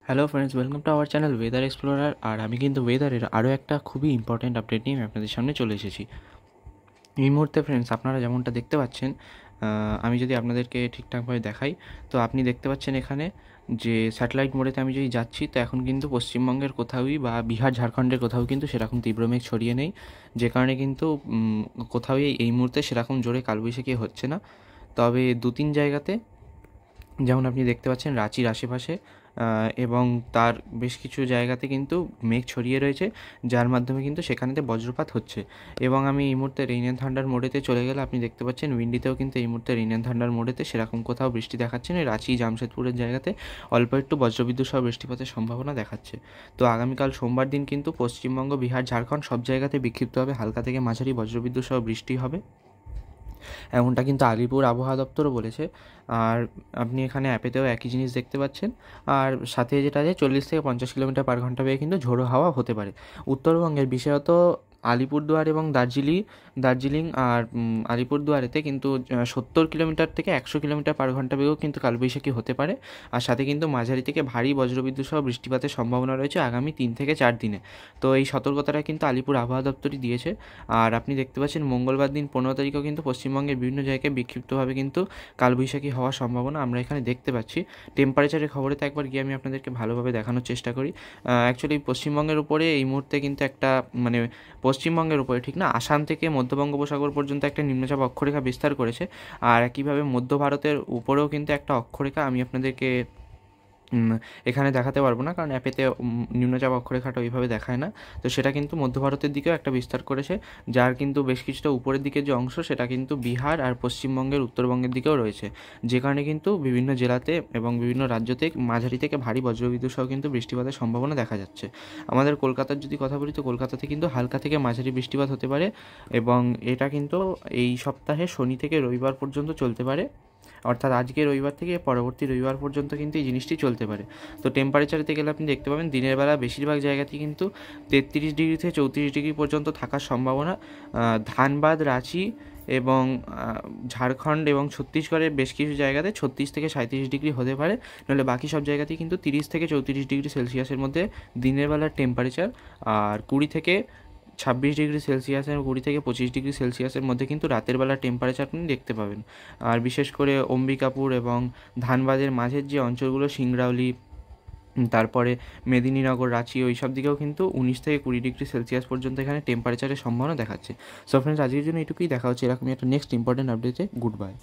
Hello friends, welcome to our channel weather explorer. আর আমি কিন্তু ওয়েদারের আরও একটা খুবই ইম্পর্ট্যান্ট আপডেট নিয়ে আমি আপনাদের সামনে চলে এসেছি এই মুহূর্তে। ফ্রেন্ডস, আপনারা যেমনটা দেখতে পাচ্ছেন, আমি যদি আপনাদেরকে ঠিকঠাকভাবে দেখাই, তো আপনি দেখতে পাচ্ছেন এখানে যে স্যাটেলাইট মোডেতে আমি যদি যাচ্ছি, তো এখন কিন্তু পশ্চিমবঙ্গের কোথাওই বা বিহার ঝাড়খণ্ডের কোথাও কিন্তু সেরকম তীব্র মেঘ ছড়িয়ে নেই, যে কারণে কিন্তু কোথাওই এই মুহূর্তে সেরকম জোরে কালবৈশাখী হচ্ছে না। তবে দু তিন জায়গাতে, যেমন আপনি দেখতে পাচ্ছেন রাঁচির আশেপাশে এবং তার বেশ কিছু জায়গাতে কিন্তু মেঘ ছড়িয়ে রয়েছে, যার মাধ্যমে কিন্তু সেখানেতে বজ্রপাত হচ্ছে। এবং আমি এই মুহূর্তে রেইন অ্যান্ড থান্ডার মোডেতে চলে গেলে আপনি দেখতে পাচ্ছেন উইন্ডিতেও কিন্তু এই মুহূর্তে রেইন অ্যান্ড থান্ডার মোডেতে সেরকম কোথাও বৃষ্টি দেখাচ্ছে না। রাঁচি জামশেদপুরের জায়গাতে অল্প একটু বজ্রবিদ্যুৎ সহ বৃষ্টিপাতের সম্ভাবনা দেখাচ্ছে। তো আগামীকাল সোমবার দিন কিন্তু পশ্চিমবঙ্গ, বিহার, ঝাড়খণ্ড সব জায়গাতে বিক্ষিপ্তভাবে হালকা থেকে মাঝারি বজ্রবিদ্যুৎ সহ বৃষ্টি হবে, এমনটা কিন্তু আলিপুর আবহাওয়া দপ্তরও বলেছে। আর আপনি এখানে অ্যাপেতেও একই জিনিস দেখতে পাচ্ছেন। আর সাথে যেটা আছে, 40 থেকে 50 কিলোমিটার/ঘন্টা বেগে কিন্তু ঝোড়ো হাওয়া হতে পারে। উত্তরবঙ্গের বিশেষত আলিপুরদুয়ার এবং দার্জিলিং আর আলিপুরদুয়ারেতে কিন্তু 70 কিলোমিটার থেকে 100 কিলোমিটার/ঘন্টা বেগেও কিন্তু কালবৈশাখী হতে পারে। আর সাথে কিন্তু মাঝারি থেকে ভারী বজ্রবিদ্যুৎ সহ বৃষ্টিপাতের সম্ভাবনা রয়েছে আগামী 3 থেকে 4 দিনে। তো এই সতর্কতাটা কিন্তু আলিপুর আবহাওয়া দপ্তরই দিয়েছে। আর আপনি দেখতে পাচ্ছেন মঙ্গলবার দিন 15 তারিখেও কিন্তু পশ্চিমবঙ্গের বিভিন্ন জায়গায় বিক্ষিপ্তভাবে কিন্তু কালবৈশাখী হওয়ার সম্ভাবনা আমরা এখানে দেখতে পাচ্ছি। টেম্পারেচারের খবরেতে একবার গিয়ে আমি আপনাদেরকে ভালোভাবে দেখানোর চেষ্টা করি। অ্যাকচুয়ালি পশ্চিমবঙ্গের উপরে এই মুহূর্তে কিন্তু একটা, মানে পশ্চিমবঙ্গের উপরে ঠিক না, আসাম থেকে মধ্য বঙ্গোপসাগর পর্যন্ত একটা নিম্নচাপ অক্ষরেখা বিস্তার করেছে। আর একইভাবে মধ্য ভারতের উপরেও কিন্তু একটা অক্ষরেখা আমি আপনাদেরকে এখানে দেখাতে পারবো না, কারণ অ্যাপেতে নিম্নচাপ অক্ষরেখাটা ওইভাবে দেখায় না। তো সেটা কিন্তু মধ্য ভারতের দিকেও একটা বিস্তার করেছে, যার কিন্তু বেশ কিছুটা উপরের দিকের যে অংশ সেটা কিন্তু বিহার আর পশ্চিমবঙ্গের উত্তরবঙ্গের দিকেও রয়েছে, যে কারণে কিন্তু বিভিন্ন জেলাতে এবং বিভিন্ন রাজ্যতে মাঝারি থেকে ভারী বজ্রবিদ্যুৎ সহ কিন্তু বৃষ্টিপাতের সম্ভাবনা দেখা যাচ্ছে। আমাদের কলকাতার যদি কথা বলি, তো কলকাতাতে কিন্তু হালকা থেকে মাঝারি বৃষ্টিপাত হতে পারে, এবং এটা কিন্তু এই সপ্তাহে শনি থেকে রবিবার পর্যন্ত চলতে পারে। অর্থাৎ আজকে রবিবার থেকে পরবর্তী রবিবার পর্যন্ত কিন্তু এই জিনিসটি চলতে পারে। তো টেম্পারেচারেতে গেলে আপনি দেখতে পাবেন দিনের বেলা বেশিরভাগ জায়গাতেই কিন্তু 33 ডিগ্রি থেকে 34 ডিগ্রি পর্যন্ত থাকার সম্ভাবনা। ধানবাদ, রাঁচি এবং ঝাড়খণ্ড এবং ছত্তিশগড়ের বেশ কিছু জায়গাতে 36 থেকে 37 ডিগ্রি হতে পারে। নাহলে বাকি সব জায়গাতেই কিন্তু 30 থেকে 34 ডিগ্রি সেলসিয়াসের মধ্যে দিনের বেলার টেম্পারেচার। আর 20 থেকে 26 ডিগ্রি সেলসিয়াসের 20 থেকে 25 ডিগ্রি সেলসিয়াসের মধ্যে কিন্তু রাতের বেলা টেম্পারেচার আপনি দেখতে পাবেন। আর বিশেষ করে অম্বিকাপুর এবং ধানবাদের মাঝের যে অঞ্চলগুলো, সিংরাউলি, তারপরে মেদিনীনগর, রাঁচি, ওই সব দিকেও কিন্তু 19 থেকে 20 ডিগ্রি সেলসিয়াস পর্যন্ত এখানে টেম্পারেচারের সম্ভাবনা দেখাচ্ছে। সো ফ্রেন্ডস, আজকের জন্য এটুকুই। দেখা হচ্ছে এরকমই একটা নেক্সট ইম্পর্টেন্ট আপডেটে। Good bye.